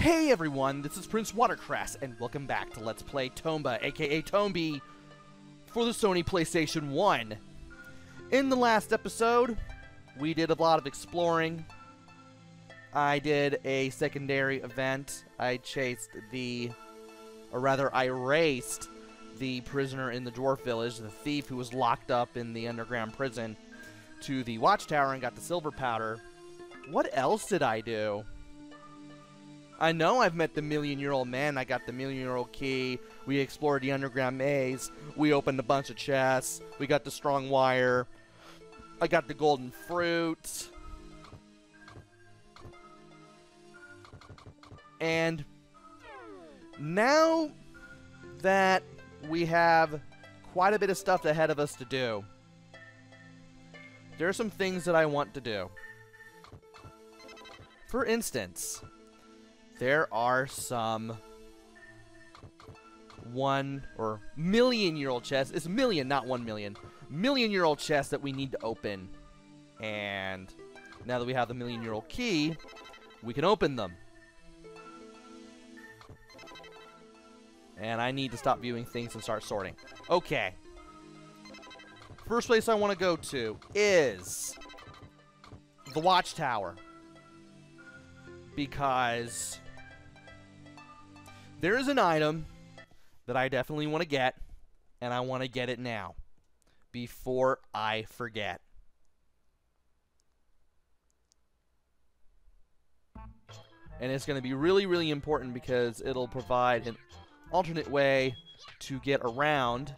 Hey everyone, this is PrinceWatercress, and welcome back to Let's Play Tomba, aka Tombi, for the Sony PlayStation 1. In the last episode, we did a lot of exploring. I did a secondary event. I raced the prisoner in the Dwarf Village, the thief who was locked up in the underground prison, to the Watchtower and got the silver powder. What else did I do? I know I've met the million-year-old man. I got the million-year-old key. We explored the underground maze. We opened a bunch of chests. We got the strong wire. I got the golden fruit. And now that we have quite a bit of stuff ahead of us to do, there are some things that I want to do. For instance, there are some million-year-old chests. It's a million, not 1 million. Million-year-old chests that we need to open. And now that we have the million-year-old key, we can open them. And I need to stop viewing things and start sorting. Okay. First place I want to go to is the Watchtower. Because there is an item that I definitely want to get, and I want to get it now, before I forget. And it's going to be really, really important because it'll provide an alternate way to get around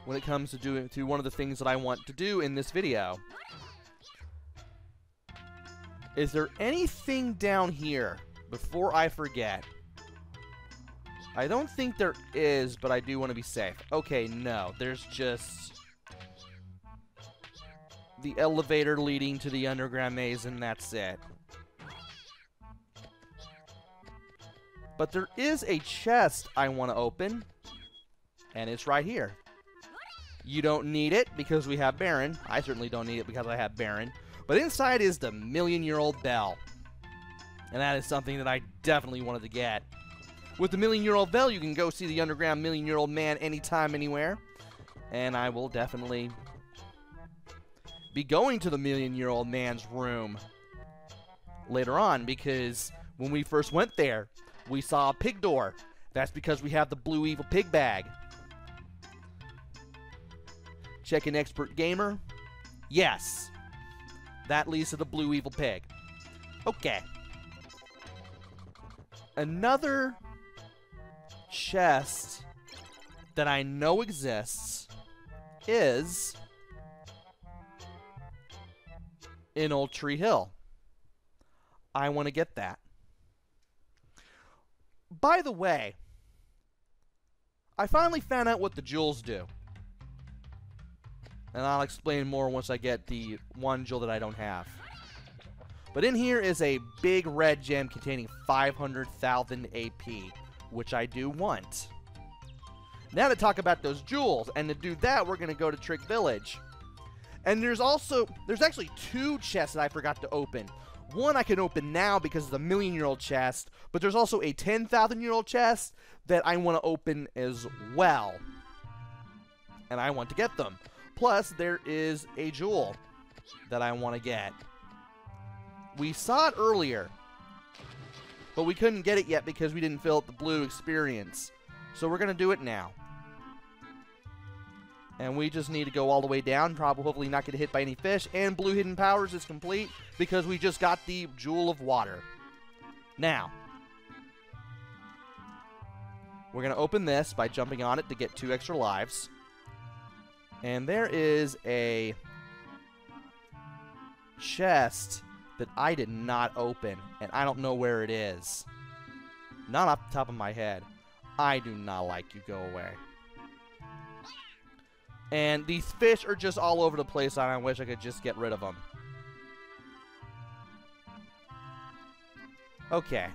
when it comes to one of the things that I want to do in this video. Is there anything down here before I forget? I don't think there is, but I do want to be safe. Okay, no. There's just the elevator leading to the underground maze, and that's it. But there is a chest I want to open, and it's right here. You don't need it because we have Baron. I certainly don't need it because I have Baron. But inside is the million-year-old bell. And that is something that I definitely wanted to get. With the million-year-old bell, you can go see the underground million-year-old man anytime, anywhere. And I will definitely be going to the million-year-old man's room later on, because when we first went there, we saw a pig door. That's because we have the blue evil pig bag. Check an expert gamer. Yes. That leads to the blue evil pig. Okay. Another chest that I know exists is in Old Tree Hill. I want to get that. By the way, I finally found out what the jewels do. And I'll explain more once I get the one jewel that I don't have. But in here is a big red gem containing 500,000 AP, which I do want. Now to talk about those jewels, and to do that, we're going to go to Trick Village. And there's actually two chests that I forgot to open. One I can open now because of the million-year-old chest, but there's also a 10,000-year-old chest that I want to open as well. And I want to get them. Plus, there is a jewel that I want to get. We saw it earlier, but we couldn't get it yet because we didn't fill out the blue experience. So we're going to do it now. And we just need to go all the way down, probably hopefully not get hit by any fish. And Blue Hidden Powers is complete because we just got the Jewel of Water. Now, we're going to open this by jumping on it to get 2 extra lives. And there is a chest that I did not open, and I don't know where it is. Not off the top of my head. I do not like you. Go away. And these fish are just all over the place, and I wish I could just get rid of them. Okay.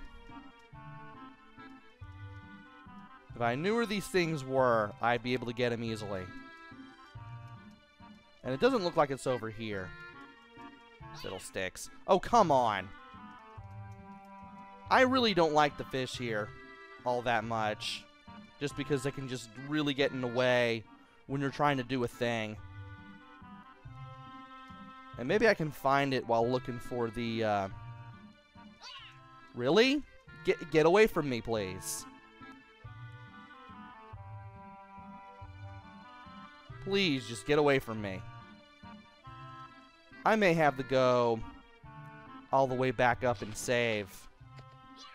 If I knew where these things were, I'd be able to get them easily. And it doesn't look like it's over here. Fiddlesticks. Oh, come on. I really don't like the fish here all that much, just because they can just really get in the way when you're trying to do a thing. And maybe I can find it while looking for the, Really? Get away from me, please. Please, just get away from me. I may have to go all the way back up and save,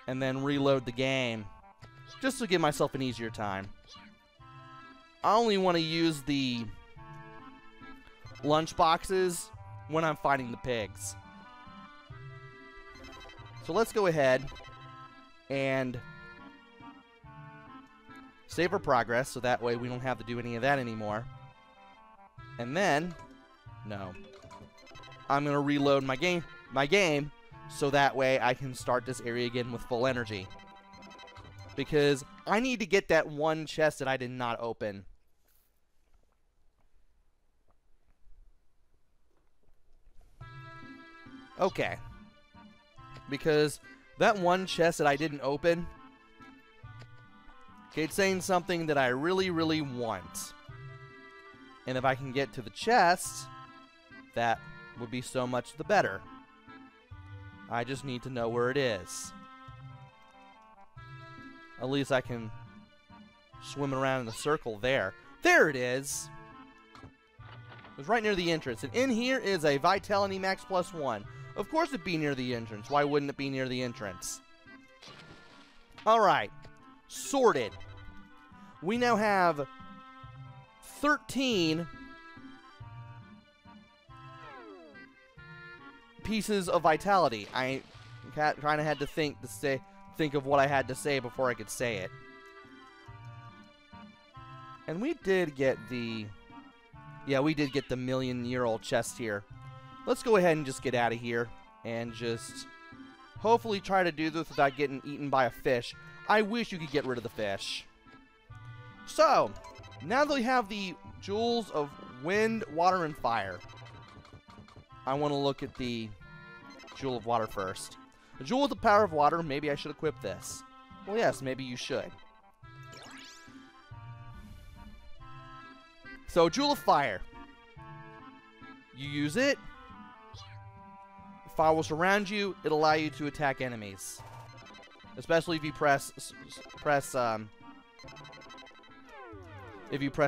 and then reload the game, just to give myself an easier time. I only want to use the lunch boxes when I'm fighting the pigs. So let's go ahead and save our progress, so that way we don't have to do any of that anymore. And then, no, I'm going to reload my game, so that way I can start this area again with full energy. Because I need to get that one chest that I did not open. Okay. Because that one chest that I didn't open, okay, it's saying something that I really, really want. And if I can get to the chest, that would be so much the better. I just need to know where it is. At least I can swim around in a circle there. There it is! It was right near the entrance. And in here is a Vitality Max +1. Of course it'd be near the entrance. Why wouldn't it be near the entrance? Alright. Sorted. We now have 13 pieces of vitality. I kind of had to think of what I had to say before I could say it. And we did get the... Yeah, we did get the million-year-old chest here. Let's go ahead and just get out of here and just hopefully try to do this without getting eaten by a fish. I wish you could get rid of the fish. So, now that we have the jewels of wind, water, and fire, I want to look at the jewel of water first. The jewel with the power of water, maybe I should equip this. Well, yes, maybe you should. So, jewel of fire. You use it. Fire will surround you. It'll allow you to attack enemies. Especially if you press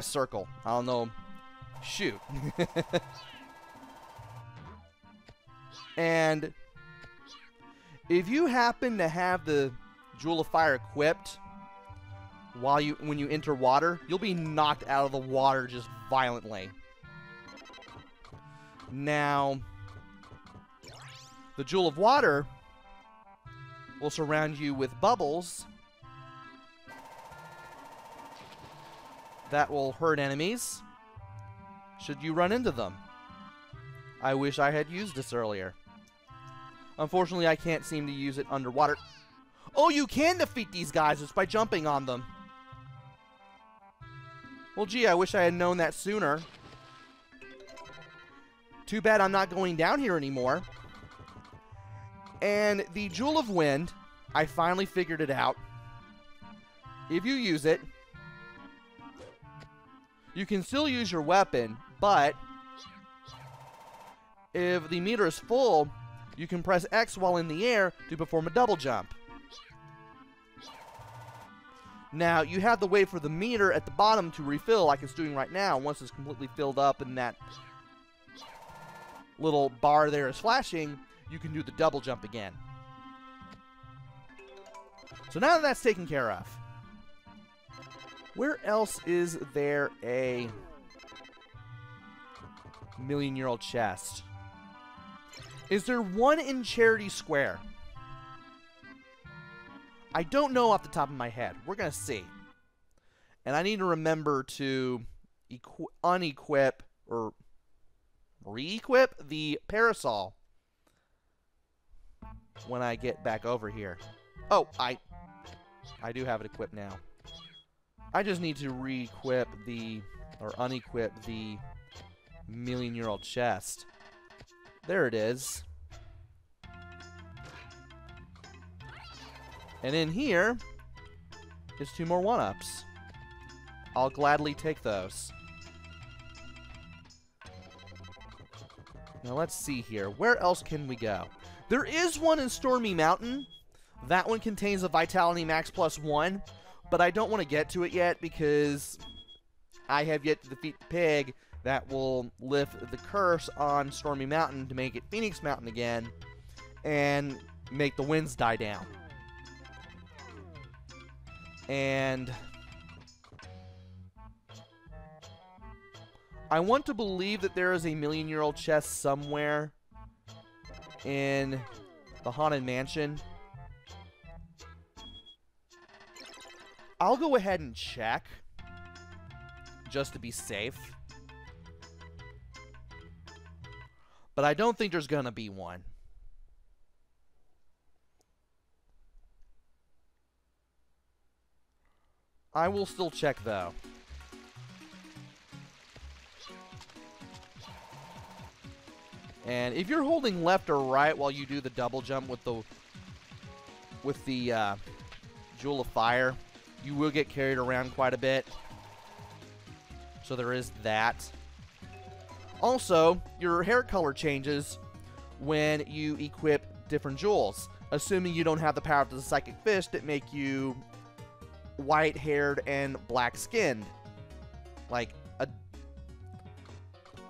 circle. I don't know. Shoot. And if you happen to have the Jewel of Fire equipped when you enter water, you'll be knocked out of the water just violently. Now, the Jewel of Water will surround you with bubbles that will hurt enemies should you run into them. I wish I had used this earlier. Unfortunately, I can't seem to use it underwater. Oh, you can defeat these guys just by jumping on them. Well, gee, I wish I had known that sooner. Too bad I'm not going down here anymore. And the Jewel of Wind, I finally figured it out. If you use it, you can still use your weapon, but if the meter is full, you can press X while in the air to perform a double jump. Now, you have to wait for the meter at the bottom to refill like it's doing right now. Once it's completely filled up and that little bar there is flashing, you can do the double jump again. So now that that's taken care of, where else is there a million-year-old chest? Is there one in Charity Square? I don't know off the top of my head. We're going to see. And I need to remember to unequip or re-equip the parasol when I get back over here. Oh, I do have it equipped now. I just need to re-equip or unequip the million-year-old chest. There it is. And in here is 2 more 1-ups. I'll gladly take those. Now let's see here. Where else can we go? There is one in Stormy Mountain. That one contains a Vitality Max +1, but I don't want to get to it yet because I have yet to defeat the pig that will lift the curse on Stormy Mountain to make it Phoenix Mountain again and make the winds die down. And I want to believe that there is a million-year-old chest somewhere in the Haunted Mansion. I'll go ahead and check, just to be safe. But I don't think there's gonna be one. I will still check, though. And if you're holding left or right while you do the double jump with the Jewel of Fire, you will get carried around quite a bit. So there is that. Also, your hair color changes when you equip different jewels. Assuming you don't have the power of the Psychic Fist that make you white-haired and black-skinned. Like a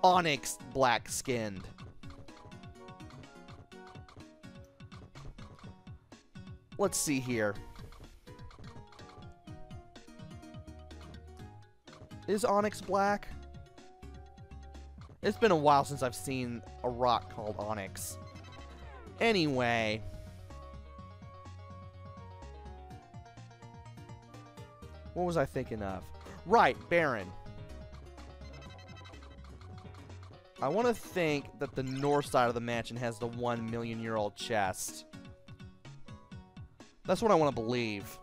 onyx black-skinned. Let's see here. Is onyx black? It's been a while since I've seen a rock called onyx. Anyway. What was I thinking of? Right, Baron. I want to think that the north side of the mansion has the 1 million-year-old chest. That's what I want to believe.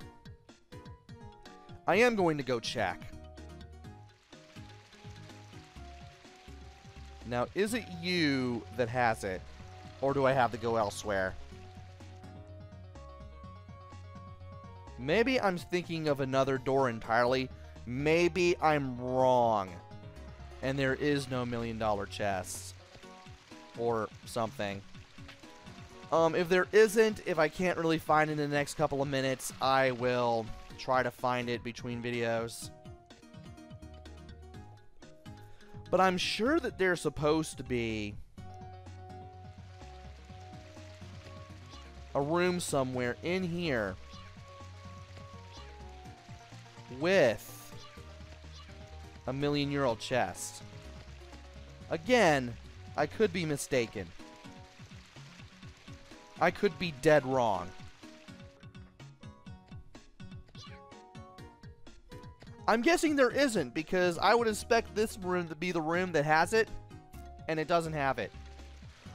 I am going to go check. Now, is it you that has it? Or do I have to go elsewhere? Maybe I'm thinking of another door entirely. Maybe I'm wrong. And there is no million-dollar chest. Or something. If there isn't, if I can't really find it in the next couple of minutes, I will try to find it between videos. But I'm sure that there's supposed to be a room somewhere in here with a million-year-old chest. Again, I could be mistaken. I could be dead wrong. I'm guessing there isn't, because I would expect this room to be the room that has it, and it doesn't have it.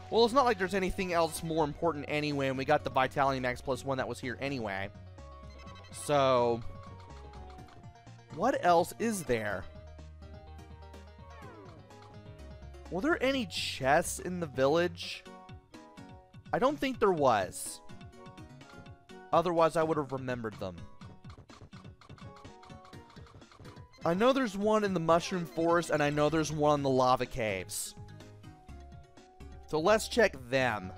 Well, it's not like there's anything else more important anyway, and we got the Vitality Max +1 that was here anyway. So, what else is there? Were there any chests in the village? I don't think there was. Otherwise, I would have remembered them. I know there's one in the Mushroom Forest, and I know there's one in the Lava Caves. So let's check them.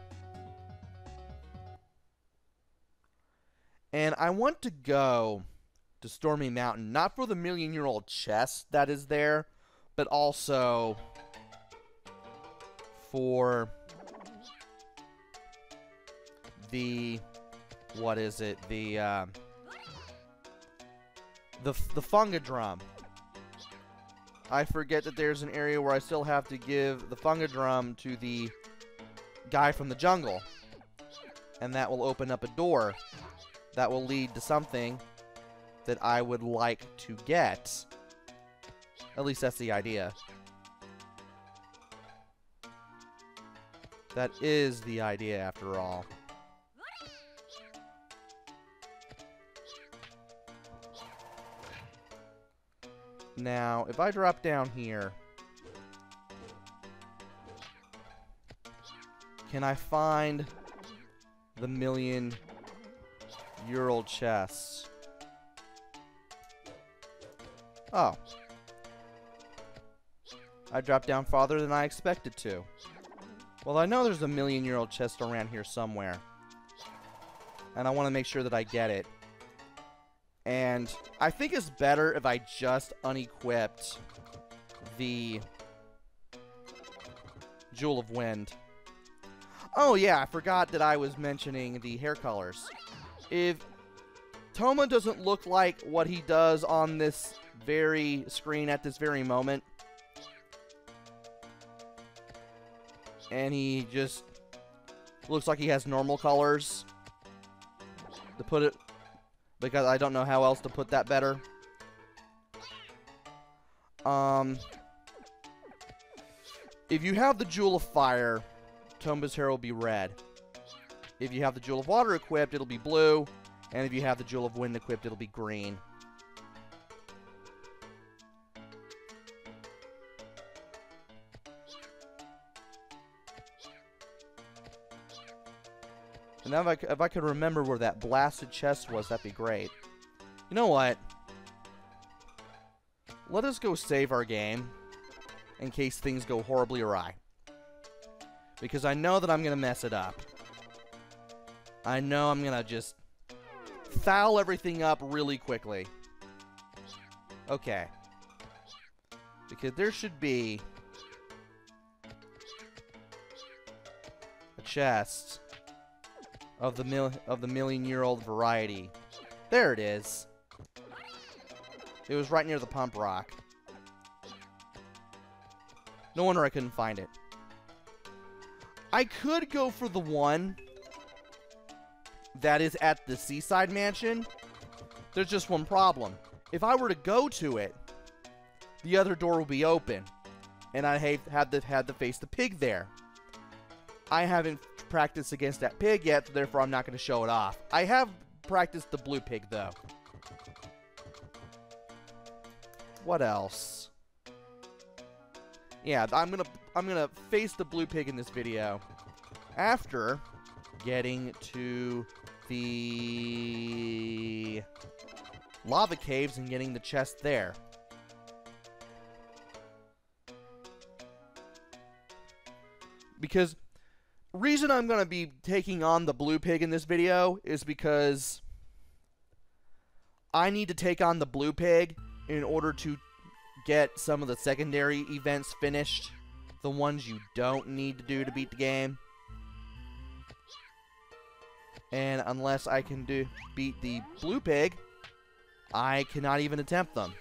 And I want to go to Stormy Mountain, not for the million-year-old chest that is there, but also for the, what is it, the Funga Drum. I forget that there's an area where I still have to give the Funga Drum to the guy from the jungle. And that will open up a door that will lead to something that I would like to get. At least that's the idea. That is the idea, after all. Now, if I drop down here, can I find the million Ural chests. Oh. I dropped down farther than I expected to. Well, I know there's a 1,000,000-year-old chest around here somewhere. And I want to make sure that I get it. And I think it's better if I just unequipped the Jewel of Wind. Oh yeah, I forgot that I was mentioning the hair colors. If Tomba doesn't look like what he does on this very screen at this very moment, and he just looks like he has normal colors, to put it, because I don't know how else to put that better. If you have the Jewel of Fire, Tomba's hair will be red. If you have the Jewel of Water equipped, it'll be blue. And if you have the Jewel of Wind equipped, it'll be green. And now if I could remember where that blasted chest was, that'd be great. You know what? Let us go save our game in case things go horribly awry. Because I know that I'm going to mess it up. I know I'm going to just foul everything up really quickly. Okay. Because there should be a chest of the 1,000,000-year-old variety. There it is. It was right near the pump rock. No wonder I couldn't find it. I could go for the one that is at the Seaside Mansion. There's just one problem. If I were to go to it, the other door will be open, and I had to face the pig there. I haven't practiced against that pig yet, so therefore I'm not going to show it off. I have practiced the blue pig though. What else? Yeah, I'm gonna face the blue pig in this video after getting to the lava caves and getting the chest there. Because reason I'm gonna be taking on the blue pig in this video is because I need to take on the blue pig in order to get some of the secondary events finished. The ones you don't need to do to beat the game. And unless I can beat the blue pig, I cannot even attempt them.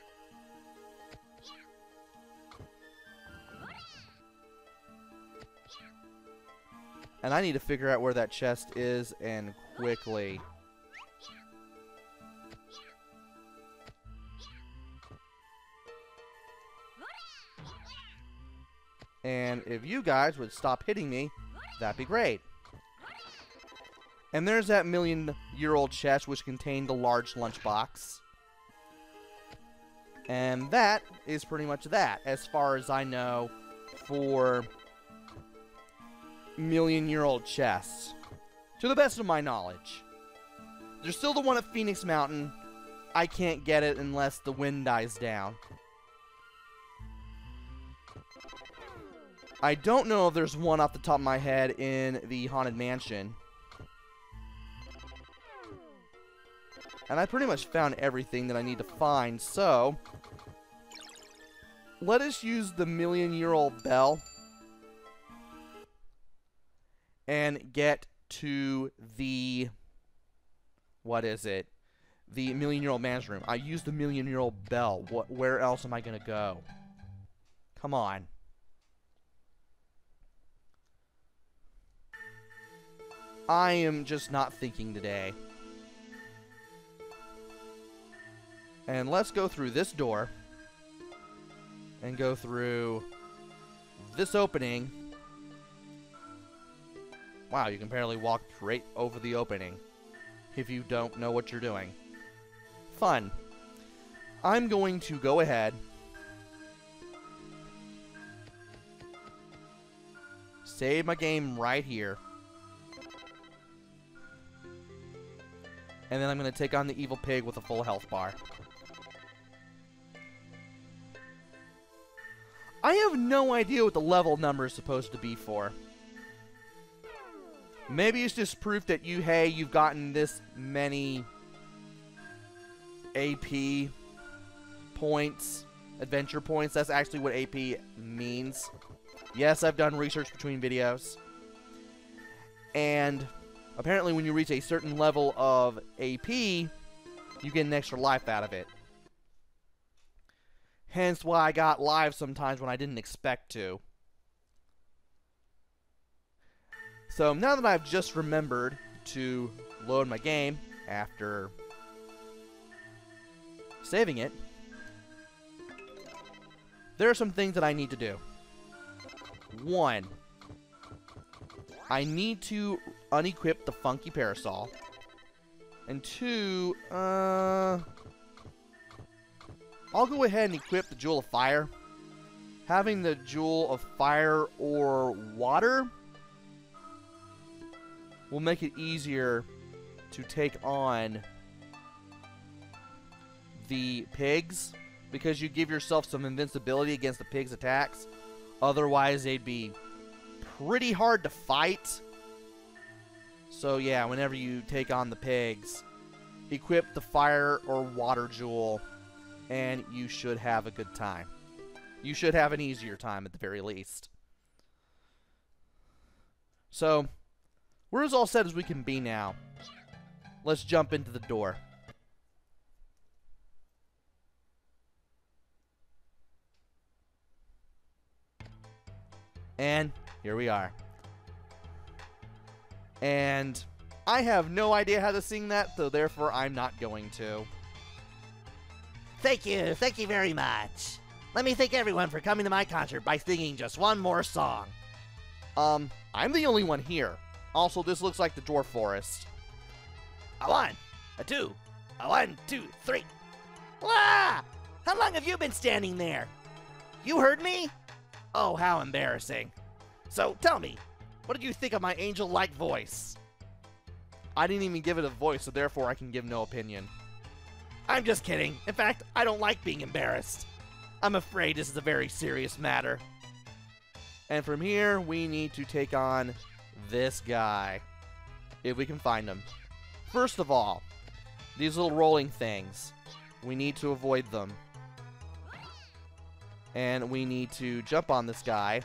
And I need to figure out where that chest is, and quickly. And if you guys would stop hitting me, that'd be great. And there's that 1,000,000-year-old chest which contained the large lunchbox. And that is pretty much that, as far as I know, for 1,000,000-year-old chests. To the best of my knowledge. There's still the one at Phoenix Mountain. I can't get it unless the wind dies down. I don't know if there's one off the top of my head in the Haunted Mansion. And I pretty much found everything that I need to find, so let us use the 1,000,000-year-old bell and get to the, what is it? The 1,000,000-year-old man's room. I used the 1,000,000-year-old bell. Where else am I going to go? Come on. I am just not thinking today. And let's go through this door. And go through this opening. Wow, you can barely walk right over the opening if you don't know what you're doing. Fun. I'm going to go ahead. Save my game right here. And then I'm going to take on the evil pig with a full health bar. I have no idea what the level number is supposed to be for. Maybe it's just proof that you've gotten this many AP points, adventure points. That's actually what AP means. Yes, I've done research between videos. And apparently when you reach a certain level of AP, you get an extra life out of it. Hence why I got lives sometimes when I didn't expect to. So now that I've just remembered to load my game after saving it, there are some things that I need to do. 1, I need to unequip the funky parasol. And 2, I'll go ahead and equip the Jewel of Fire. Having the Jewel of Fire or Water will make it easier to take on the pigs, because you give yourself some invincibility against the pigs' attacks. Otherwise, they'd be pretty hard to fight. So yeah, whenever you take on the pigs, equip the Fire or Water Jewel, and you should have a good time. You should have an easier time at the very least. So, we're as all set as we can be now. Let's jump into the door. And here we are. And I have no idea how to sing that, so therefore I'm not going to. Thank you very much. Let me thank everyone for coming to my concert by singing just one more song. I'm the only one here. Also, this looks like the Dwarf Forest. A 1, a 2, a 1, 2, 3. Wah! How long have you been standing there? You heard me? Oh, how embarrassing. So, tell me, what did you think of my angel-like voice? I didn't even give it a voice, so therefore I can give no opinion. I'm just kidding. In fact, I don't like being embarrassed. I'm afraid this is a very serious matter. And from here, we need to take on this guy, if we can find him. First of all, these little rolling things, we need to avoid them. And we need to jump on this guy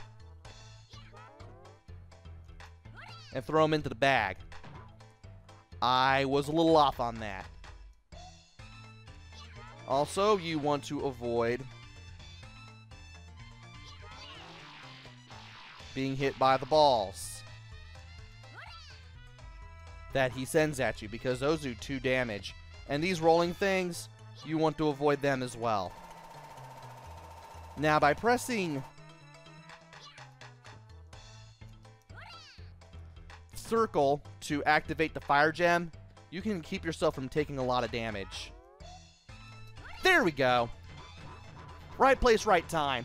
and throw him into the bag. I was a little off on that. Also, you want to avoid being hit by the balls that he sends at you, because those do 2 damage. And these rolling things, you want to avoid them as well. Now, by pressing circle to activate the fire gem, you can keep yourself from taking a lot of damage. There we go. Right place, right time.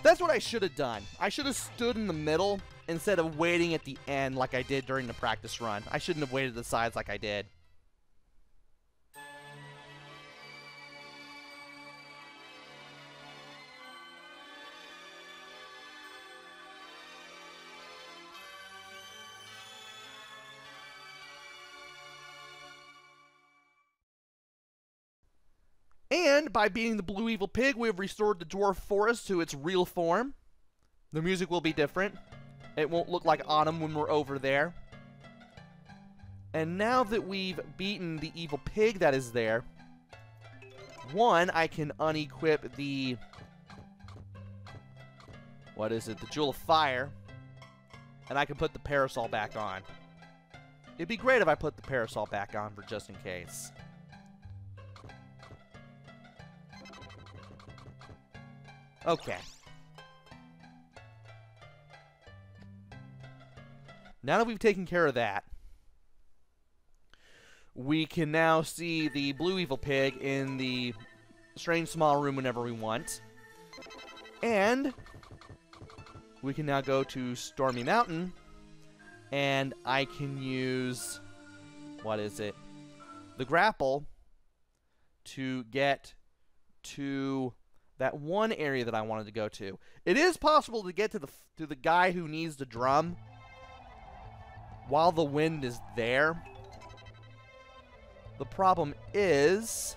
That's what I should have done. I should have stood in the middle instead of waiting at the end like I did during the practice run. I shouldn't have waited at the sides like I did. And by beating the blue evil pig, we have restored the Dwarf Forest to its real form. The music will be different. It won't look like autumn when we're over there. And now that we've beaten the evil pig that is there, 1, I can unequip the... what is it? The Jewel of Fire. And I can put the parasol back on. It'd be great if I put the parasol back on for just in case. Okay. Now that we've taken care of that, we can now see the blue evil pig in the strange small room whenever we want. And we can now go to Stormy Mountain, and I can use what is it? The grapple to get to that one area that I wanted to go to. It is possible to get to the guy who needs the drum while the wind is there. The problem is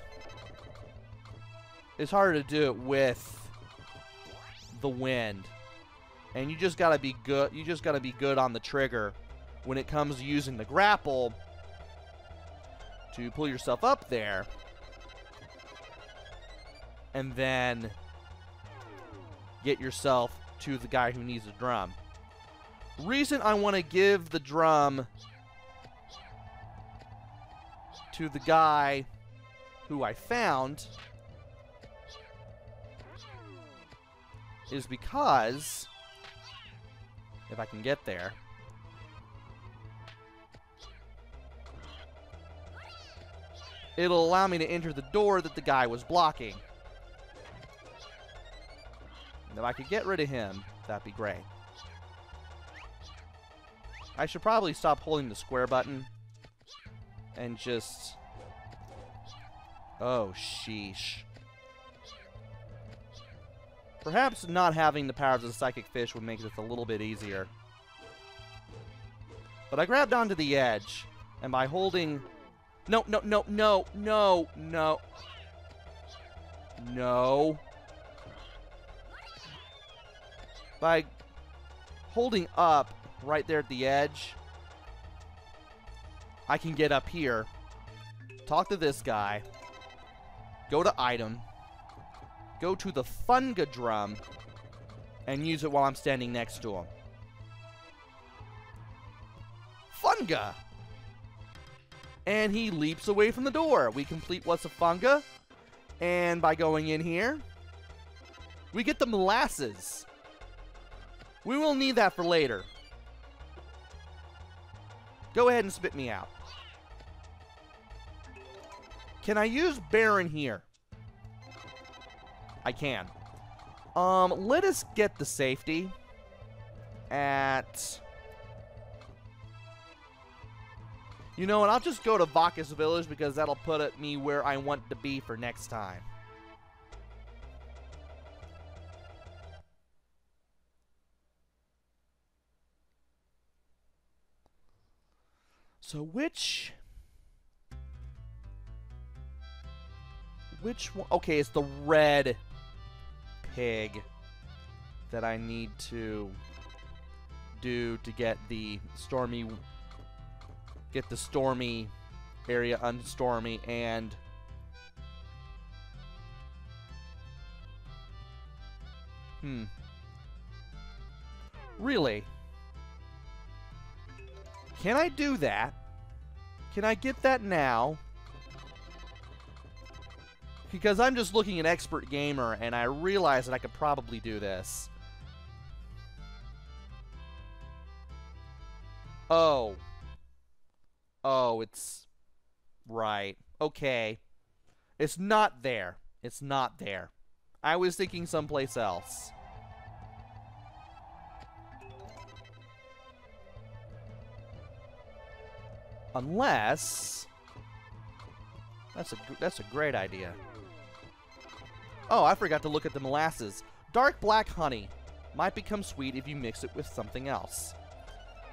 it's harder to do it with the wind. And you just gotta be good. You just gotta be good on the trigger when it comes to using the grapple to pull yourself up there, and then get yourself to the guy who needs a drum. Reason I want to give the drum to the guy who I found is because, if I can get there, it'll allow me to enter the door that the guy was blocking. And if I could get rid of him, that'd be great. I should probably stop holding the square button and just... Oh, sheesh. Perhaps not having the powers of the psychic fish would make this a little bit easier. But I grabbed onto the edge, and by holding... No, no, no, no, no, no. No. By holding up right there at the edge, I can get up here, talk to this guy, go to item, go to the Funga Drum, and use it while I'm standing next to him. Funga! And he leaps away from the door. We complete what's a Funga, and by going in here, we get the molasses. We will need that for later. Go ahead and spit me out. Can I use Baron here? I can. Let us get the safety at... You know what, I'll just go to Vacus Village because that'll put me where I want to be for next time. So which one? Okay, it's the red pig that I need to do to get the stormy area unstormy, and really? Can I do that? Can I get that now? Because I'm just looking at Expert Gamer, and I realize that I could probably do this. Oh. Oh, it's... Right. Okay. It's not there. It's not there. I was thinking someplace else. Unless... That's a great idea. Oh, I forgot to look at the molasses. Dark black honey might become sweet if you mix it with something else.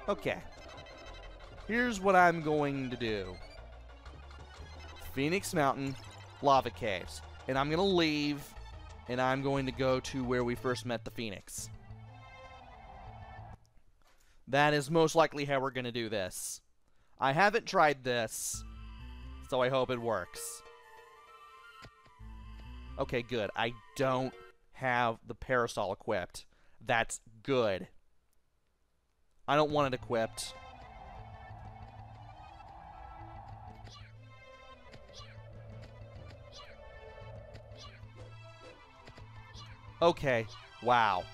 Okay. Here's what I'm going to do. Phoenix Mountain, lava caves. And I'm going to leave, and I'm going to go to where we first met the Phoenix. That is most likely how we're going to do this. I haven't tried this, so I hope it works. Okay, good. I don't have the parasol equipped. That's good. I don't want it equipped. Okay. Wow.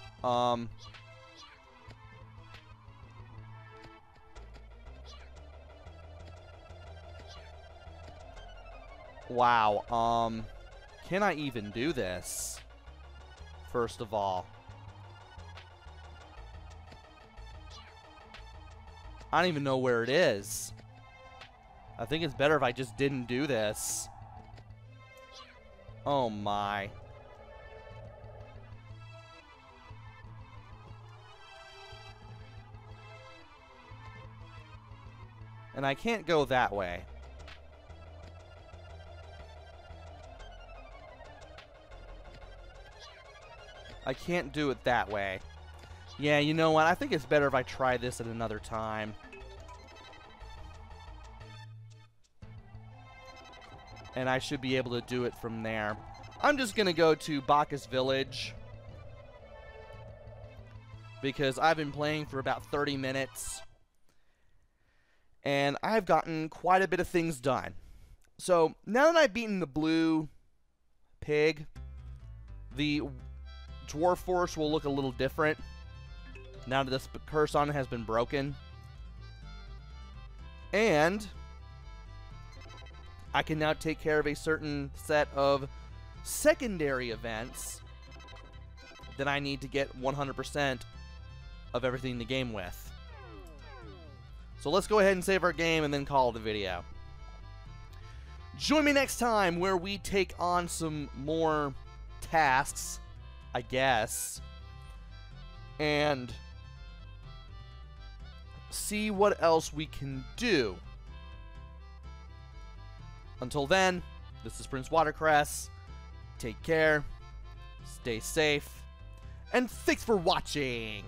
Wow. Can I even do this? First of all. I don't even know where it is. I think it's better if I just didn't do this. Oh my. And I can't go that way. I can't do it that way. Yeah, you know what? I think it's better if I try this at another time. And I should be able to do it from there. I'm just going to go to Bacchus Village, because I've been playing for about 30 minutes. And I've gotten quite a bit of things done. So, now that I've beaten the blue pig, the Dwarf Forest will look a little different now that this curse on it has been broken. And I can now take care of a certain set of secondary events that I need to get 100% of everything in the game with. So let's go ahead and save our game and then call it a video. Join me next time where we take on some more tasks, I guess, and see what else we can do. Until then, this is PrinceWatercress. Take care, stay safe, and thanks for watching!